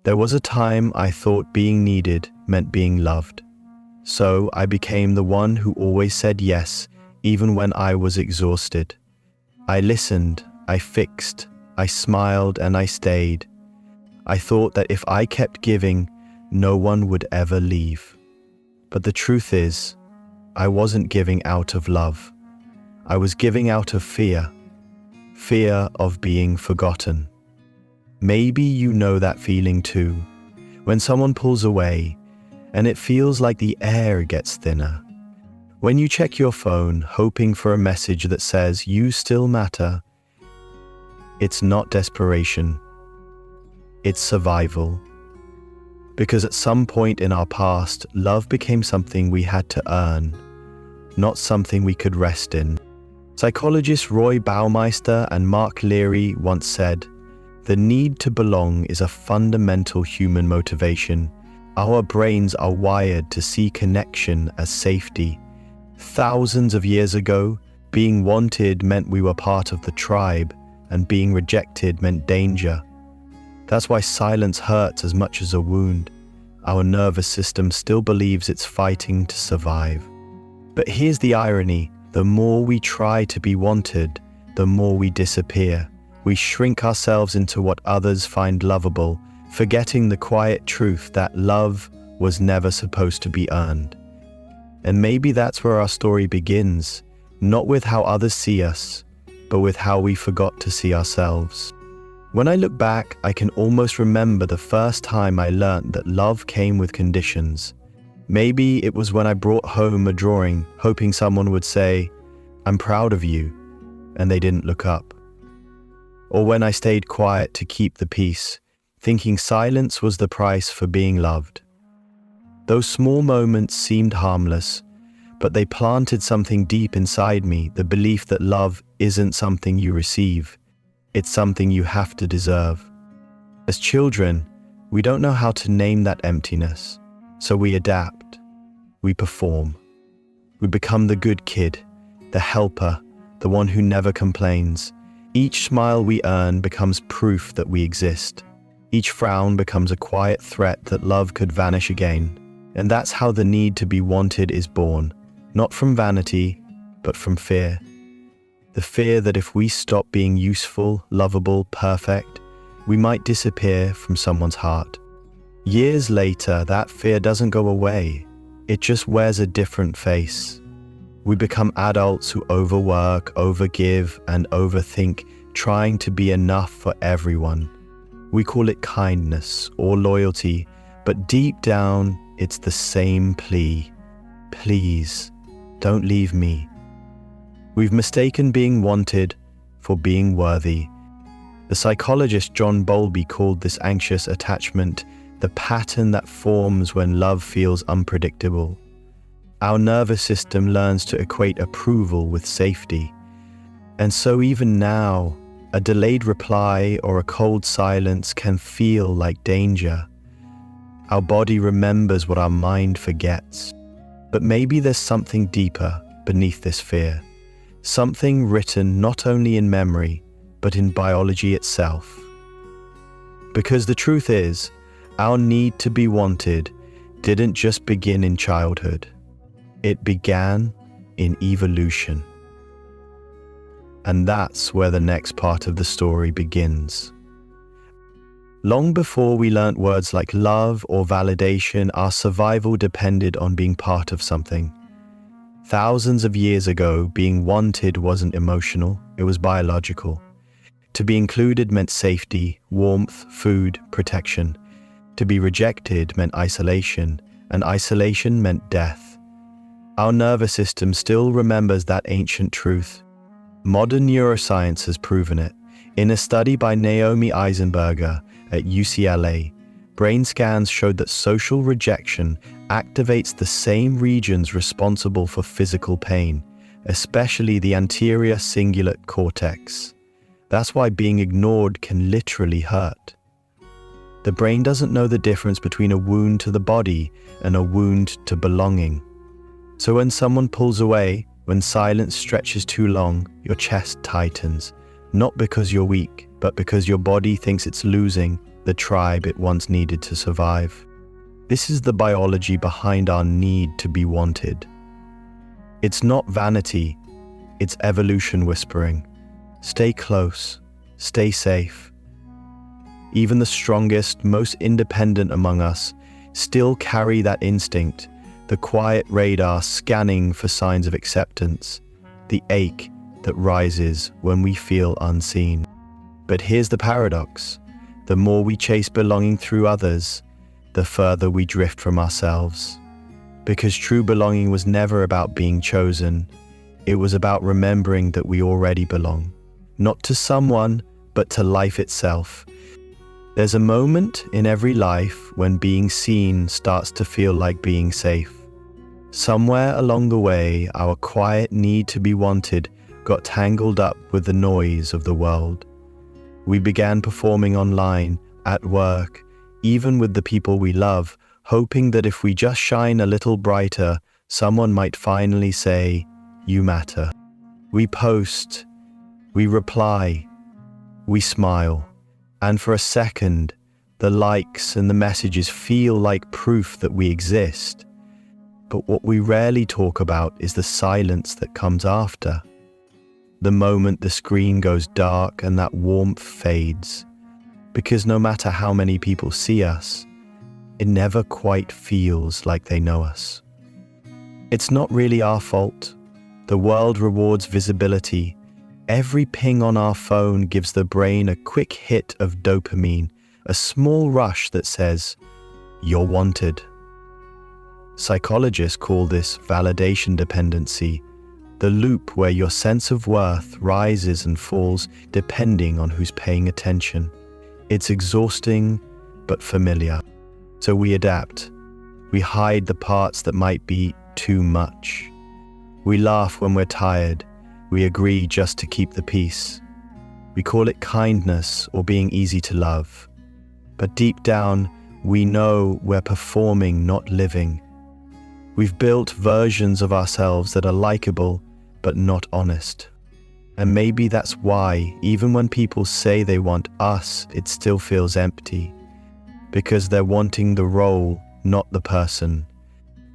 There was a time I thought being needed meant being loved. So I became the one who always said yes, even when I was exhausted. I listened, I fixed, I smiled, and I stayed. I thought that if I kept giving, no one would ever leave. But the truth is, I wasn't giving out of love. I was giving out of fear. Fear of being forgotten. Maybe you know that feeling too, when someone pulls away and it feels like the air gets thinner. When you check your phone hoping for a message that says you still matter, it's not desperation, it's survival. Because at some point in our past, love became something we had to earn, not something we could rest in. Psychologists Roy Baumeister and Mark Leary once said, "The need to belong is a fundamental human motivation. Our brains are wired to see connection as safety. Thousands of years ago, being wanted meant we were part of the tribe, and being rejected meant danger. That's why silence hurts as much as a wound. Our nervous system still believes it's fighting to survive." But here's the irony. The more we try to be wanted, the more we disappear. We shrink ourselves into what others find lovable, forgetting the quiet truth that love was never supposed to be earned. And maybe that's where our story begins, not with how others see us, but with how we forgot to see ourselves. When I look back, I can almost remember the first time I learned that love came with conditions. Maybe it was when I brought home a drawing, hoping someone would say, "I'm proud of you," and they didn't look up. Or when I stayed quiet to keep the peace, thinking silence was the price for being loved. Those small moments seemed harmless, but they planted something deep inside me, the belief that love isn't something you receive, it's something you have to deserve. As children, we don't know how to name that emptiness, so we adapt, we perform. We become the good kid, the helper, the one who never complains. Each smile we earn becomes proof that we exist. Each frown becomes a quiet threat that love could vanish again. And that's how the need to be wanted is born, not from vanity, but from fear. The fear that if we stop being useful, lovable, perfect, we might disappear from someone's heart. Years later, that fear doesn't go away. It just wears a different face. We become adults who overwork, overgive, and overthink, trying to be enough for everyone. We call it kindness or loyalty, but deep down, it's the same plea. Please, don't leave me. We've mistaken being wanted for being worthy. The psychologist John Bowlby called this anxious attachment the pattern that forms when love feels unpredictable. Our nervous system learns to equate approval with safety. And so even now, a delayed reply or a cold silence can feel like danger. Our body remembers what our mind forgets. But maybe there's something deeper beneath this fear. Something written not only in memory, but in biology itself. Because the truth is, our need to be wanted didn't just begin in childhood. It began in evolution. And that's where the next part of the story begins. Long before we learnt words like love or validation, our survival depended on being part of something. Thousands of years ago, being wanted wasn't emotional, it was biological. To be included meant safety, warmth, food, protection. To be rejected meant isolation, and isolation meant death. Our nervous system still remembers that ancient truth. Modern neuroscience has proven it. In a study by Naomi Eisenberger at UCLA, brain scans showed that social rejection activates the same regions responsible for physical pain, especially the anterior cingulate cortex. That's why being ignored can literally hurt. The brain doesn't know the difference between a wound to the body and a wound to belonging. So when someone pulls away, when silence stretches too long, your chest tightens, not because you're weak, but because your body thinks it's losing the tribe it once needed to survive. This is the biology behind our need to be wanted. It's not vanity, it's evolution whispering. Stay close, stay safe. Even the strongest, most independent among us still carry that instinct, the quiet radar scanning for signs of acceptance, the ache that rises when we feel unseen. But here's the paradox. The more we chase belonging through others, the further we drift from ourselves. Because true belonging was never about being chosen. It was about remembering that we already belong, not to someone, but to life itself. There's a moment in every life when being seen starts to feel like being safe. Somewhere along the way, our quiet need to be wanted got tangled up with the noise of the world. We began performing online, at work, even with the people we love, hoping that if we just shine a little brighter, someone might finally say, "You matter." We post, we reply, we smile, and for a second, the likes and the messages feel like proof that we exist. But what we rarely talk about is the silence that comes after. The moment the screen goes dark and that warmth fades. Because no matter how many people see us, it never quite feels like they know us. It's not really our fault. The world rewards visibility. Every ping on our phone gives the brain a quick hit of dopamine, a small rush that says, "You're wanted." Psychologists call this validation dependency, the loop where your sense of worth rises and falls depending on who's paying attention. It's exhausting, but familiar. So we adapt. We hide the parts that might be too much. We laugh when we're tired. We agree just to keep the peace. We call it kindness or being easy to love. But deep down, we know we're performing, not living. We've built versions of ourselves that are likable, but not honest. And maybe that's why, even when people say they want us, it still feels empty. Because they're wanting the role, not the person.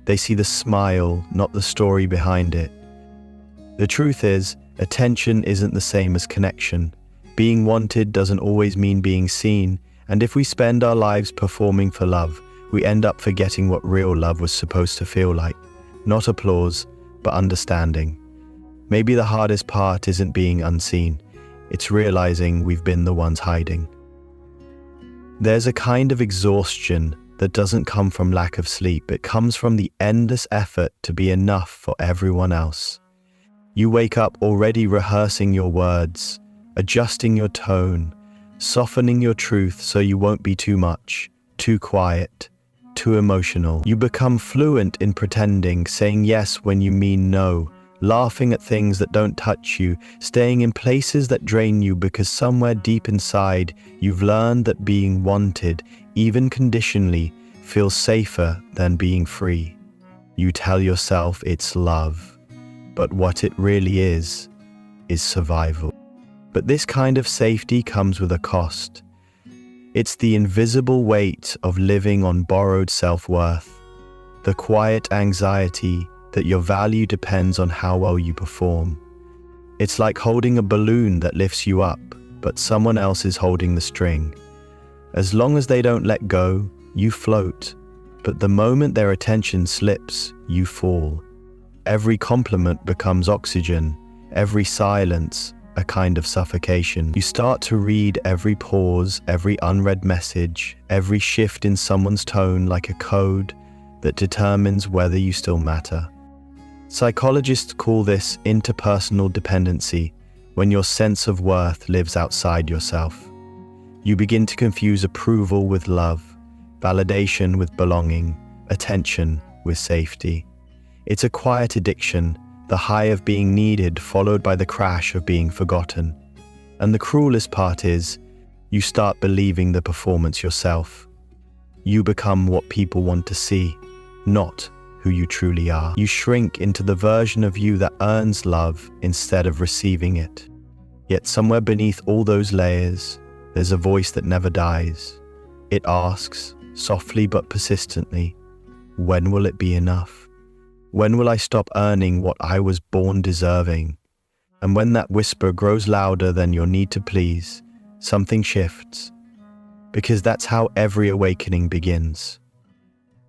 They see the smile, not the story behind it. The truth is, attention isn't the same as connection. Being wanted doesn't always mean being seen, and if we spend our lives performing for love, we end up forgetting what real love was supposed to feel like. Not applause, but understanding. Maybe the hardest part isn't being unseen, it's realizing we've been the ones hiding. There's a kind of exhaustion that doesn't come from lack of sleep, it comes from the endless effort to be enough for everyone else. You wake up already rehearsing your words, adjusting your tone, softening your truth so you won't be too much, too quiet, too emotional. You become fluent in pretending, saying yes when you mean no, laughing at things that don't touch you, staying in places that drain you because somewhere deep inside you've learned that being wanted, even conditionally, feels safer than being free. You tell yourself it's love, but what it really is survival. But this kind of safety comes with a cost. It's the invisible weight of living on borrowed self-worth, the quiet anxiety that your value depends on how well you perform. It's like holding a balloon that lifts you up, but someone else is holding the string. As long as they don't let go, you float, but the moment their attention slips, you fall. Every compliment becomes oxygen, every silence, a kind of suffocation. You start to read every pause, every unread message, every shift in someone's tone like a code that determines whether you still matter. Psychologists call this interpersonal dependency, when your sense of worth lives outside yourself. You begin to confuse approval with love, validation with belonging, attention with safety. It's a quiet addiction, the high of being needed followed by the crash of being forgotten. And the cruelest part is, you start believing the performance yourself. You become what people want to see, not who you truly are. You shrink into the version of you that earns love instead of receiving it. Yet somewhere beneath all those layers, there's a voice that never dies, It asks, softly but persistently, when will it be enough? When will I stop earning what I was born deserving? And when that whisper grows louder than your need to please, something shifts. Because that's how every awakening begins.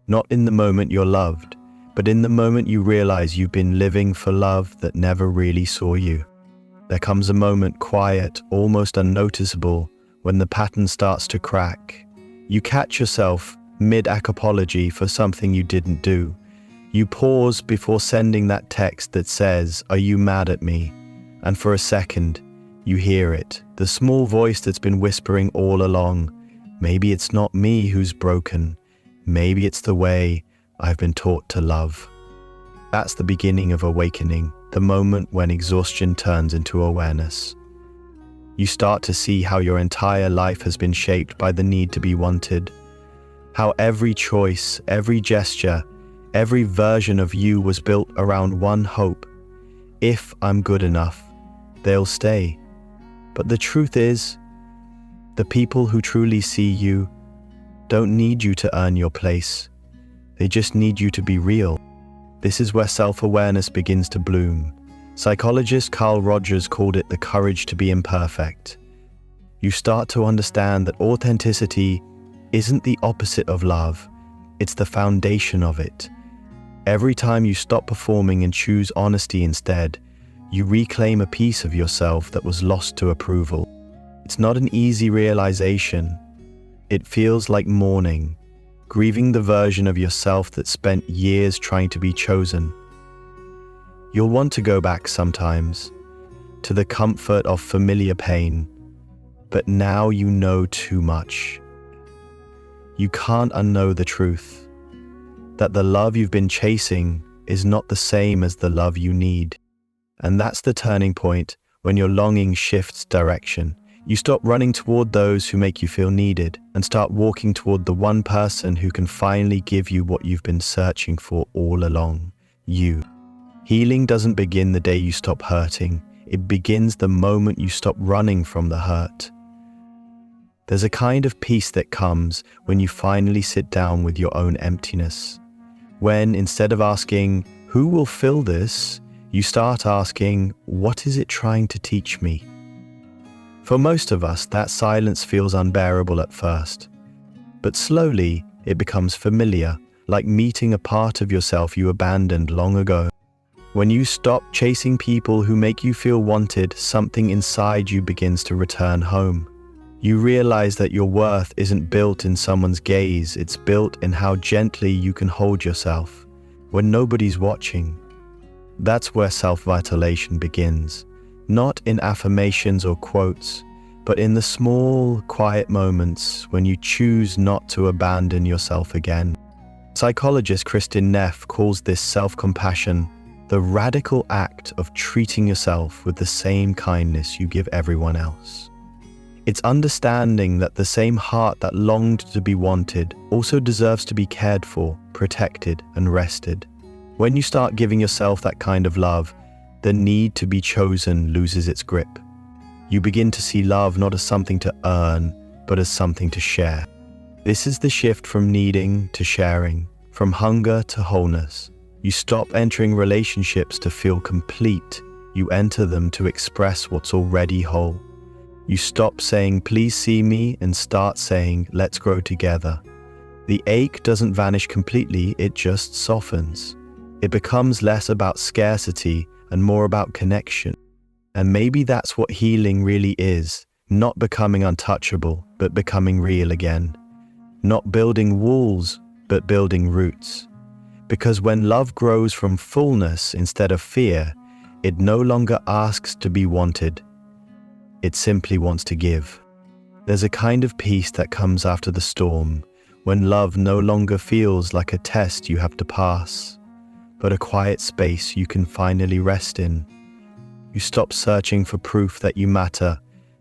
Not in the moment you're loved, but in the moment you realize you've been living for love that never really saw you. There comes a moment, quiet, almost unnoticeable, when the pattern starts to crack. You catch yourself mid-apology for something you didn't do. You pause before sending that text that says, "Are you mad at me?" And for a second, you hear it, the small voice that's been whispering all along. Maybe it's not me who's broken. Maybe it's the way I've been taught to love. That's the beginning of awakening, the moment when exhaustion turns into awareness. You start to see how your entire life has been shaped by the need to be wanted. How every choice, every gesture, every version of you was built around one hope. If I'm good enough, they'll stay. But the truth is, the people who truly see you don't need you to earn your place. They just need you to be real. This is where self-awareness begins to bloom. Psychologist Carl Rogers called it the courage to be imperfect. You start to understand that authenticity isn't the opposite of love, it's the foundation of it. Every time you stop performing and choose honesty instead, you reclaim a piece of yourself that was lost to approval. It's not an easy realization. It feels like mourning, grieving the version of yourself that spent years trying to be chosen. You'll want to go back sometimes, to the comfort of familiar pain, but now you know too much. You can't unknow the truth, that the love you've been chasing is not the same as the love you need. And that's the turning point when your longing shifts direction. You stop running toward those who make you feel needed and start walking toward the one person who can finally give you what you've been searching for all along, you. Healing doesn't begin the day you stop hurting. It begins the moment you stop running from the hurt. There's a kind of peace that comes when you finally sit down with your own emptiness. When, instead of asking, "Who will fill this?" you start asking, "What is it trying to teach me?" For most of us, that silence feels unbearable at first. But slowly, it becomes familiar, like meeting a part of yourself you abandoned long ago. When you stop chasing people who make you feel wanted, something inside you begins to return home. You realize that your worth isn't built in someone's gaze, it's built in how gently you can hold yourself when nobody's watching. That's where self-vitalation begins, not in affirmations or quotes, but in the small, quiet moments when you choose not to abandon yourself again. Psychologist Kristin Neff calls this self-compassion the radical act of treating yourself with the same kindness you give everyone else. It's understanding that the same heart that longed to be wanted also deserves to be cared for, protected, and rested. When you start giving yourself that kind of love, the need to be chosen loses its grip. You begin to see love not as something to earn, but as something to share. This is the shift from needing to sharing, from hunger to wholeness. You stop entering relationships to feel complete. You enter them to express what's already whole. You stop saying, "Please see me," and start saying, "Let's grow together." The ache doesn't vanish completely, it just softens. It becomes less about scarcity and more about connection. And maybe that's what healing really is, not becoming untouchable, but becoming real again. Not building walls, but building roots. Because when love grows from fullness instead of fear, it no longer asks to be wanted. It simply wants to give. There's a kind of peace that comes after the storm, when love no longer feels like a test you have to pass, but a quiet space you can finally rest in. You stop searching for proof that you matter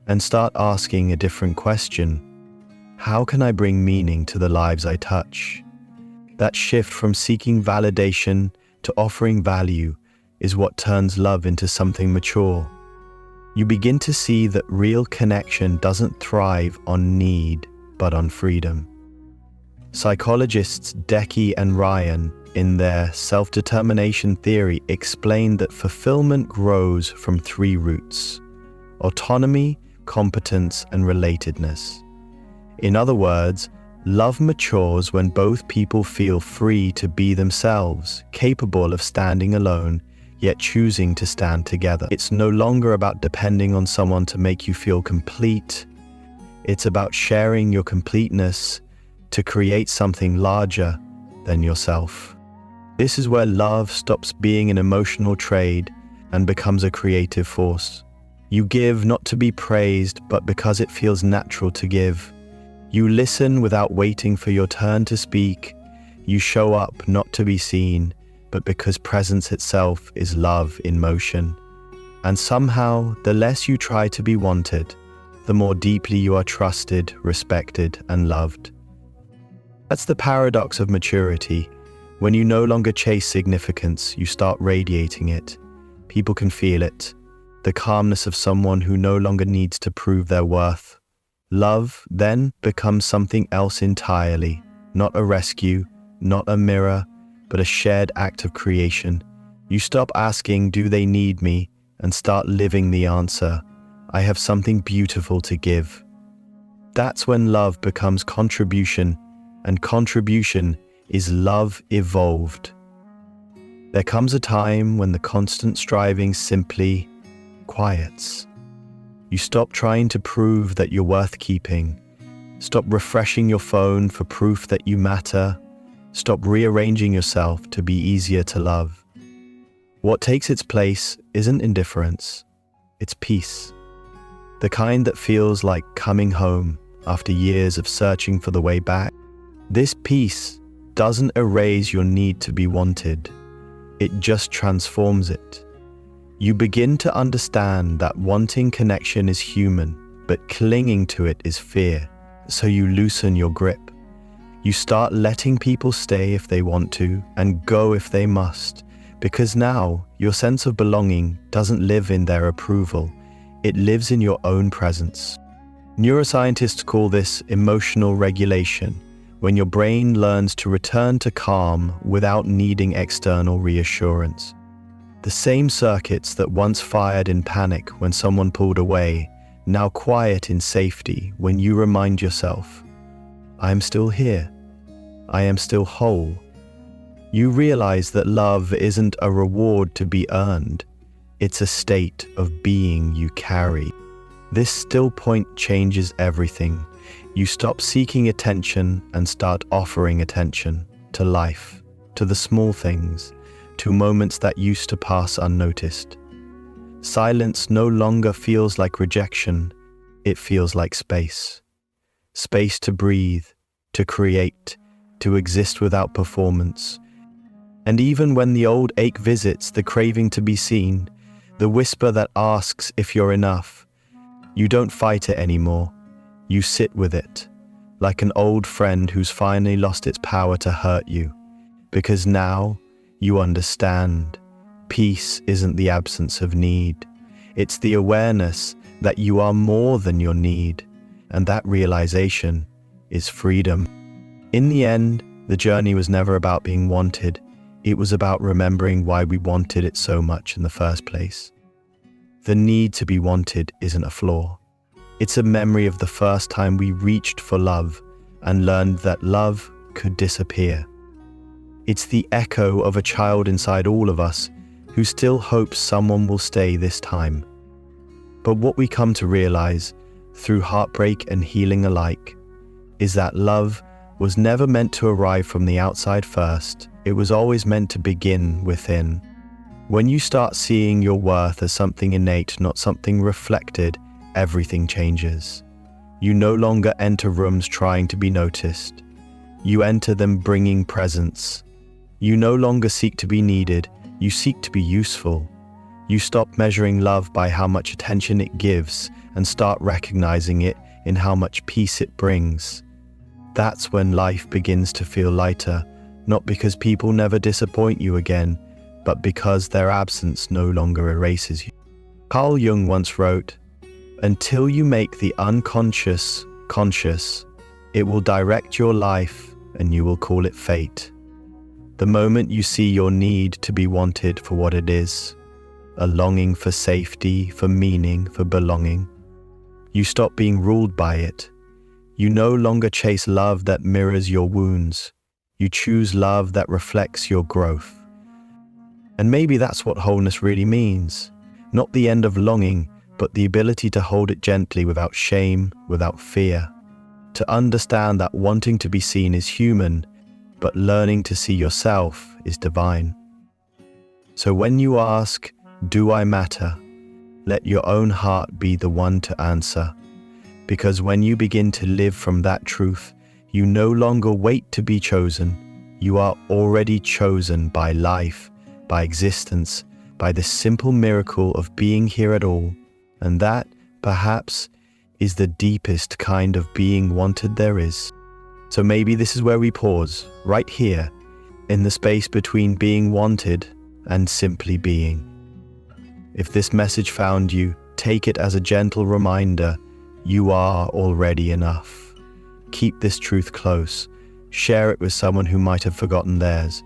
and start asking a different question. How can I bring meaning to the lives I touch? That shift from seeking validation to offering value is what turns love into something mature. You begin to see that real connection doesn't thrive on need, but on freedom. Psychologists Decky and Ryan, in their self-determination theory, explain that fulfillment grows from 3 roots: autonomy, competence, and relatedness. In other words, love matures when both people feel free to be themselves, capable of standing alone, yet choosing to stand together. It's no longer about depending on someone to make you feel complete. It's about sharing your completeness to create something larger than yourself. This is where love stops being an emotional trade and becomes a creative force. You give not to be praised, but because it feels natural to give. You listen without waiting for your turn to speak. You show up not to be seen, but because presence itself is love in motion. And somehow, the less you try to be wanted, the more deeply you are trusted, respected, and loved. That's the paradox of maturity. When you no longer chase significance, you start radiating it. People can feel it. The calmness of someone who no longer needs to prove their worth. Love then becomes something else entirely, not a rescue, not a mirror, but a shared act of creation. You stop asking, do they need me, and start living the answer, I have something beautiful to give. That's when love becomes contribution, and contribution is love evolved. There comes a time when the constant striving simply quiets. You stop trying to prove that you're worth keeping. Stop refreshing your phone for proof that you matter. Stop rearranging yourself to be easier to love. What takes its place isn't indifference, it's peace. The kind that feels like coming home after years of searching for the way back. This peace doesn't erase your need to be wanted. It just transforms it. You begin to understand that wanting connection is human, but clinging to it is fear. So you loosen your grip. You start letting people stay if they want to and go if they must, because now your sense of belonging doesn't live in their approval. It lives in your own presence. Neuroscientists call this emotional regulation, when your brain learns to return to calm without needing external reassurance. The same circuits that once fired in panic when someone pulled away, now quiet in safety when you remind yourself, I am still here. I am still whole. You realize that love isn't a reward to be earned. It's a state of being you carry. This still point changes everything. You stop seeking attention and start offering attention to life, to the small things, to moments that used to pass unnoticed. Silence no longer feels like rejection, it feels like space. Space to breathe, to create, to exist without performance. And even when the old ache visits, the craving to be seen, the whisper that asks if you're enough, you don't fight it anymore. You sit with it, like an old friend who's finally lost its power to hurt you, because now you understand. Peace isn't the absence of need. It's the awareness that you are more than your need, and that realization is freedom. In the end, the journey was never about being wanted. It was about remembering why we wanted it so much in the first place. The need to be wanted isn't a flaw. It's a memory of the first time we reached for love and learned that love could disappear. It's the echo of a child inside all of us who still hopes someone will stay this time. But what we come to realize, through heartbreak and healing alike, is that love was never meant to arrive from the outside first. It was always meant to begin within. When you start seeing your worth as something innate, not something reflected, everything changes. You no longer enter rooms trying to be noticed. You enter them bringing presence. You no longer seek to be needed, you seek to be useful. You stop measuring love by how much attention it gives and start recognizing it in how much peace it brings. That's when life begins to feel lighter, not because people never disappoint you again, but because their absence no longer erases you. Carl Jung once wrote, "Until you make the unconscious conscious, it will direct your life and you will call it fate. The moment you see your need to be wanted for what it is, a longing for safety, for meaning, for belonging, you stop being ruled by it. You no longer chase love that mirrors your wounds. You choose love that reflects your growth. And maybe that's what wholeness really means. Not the end of longing, but the ability to hold it gently without shame, without fear. To understand that wanting to be seen is human, but learning to see yourself is divine. So when you ask, "Do I matter?" let your own heart be the one to answer. Because when you begin to live from that truth, you no longer wait to be chosen. You are already chosen by life, by existence, by the simple miracle of being here at all. And that, perhaps, is the deepest kind of being wanted there is. So maybe this is where we pause, right here, in the space between being wanted and simply being. If this message found you, take it as a gentle reminder, you are already enough. Keep this truth close. Share it with someone who might have forgotten theirs.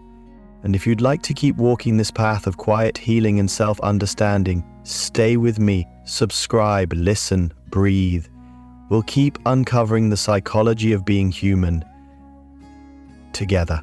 And if you'd like to keep walking this path of quiet healing and self-understanding, stay with me, subscribe, listen, breathe. We'll keep uncovering the psychology of being human together.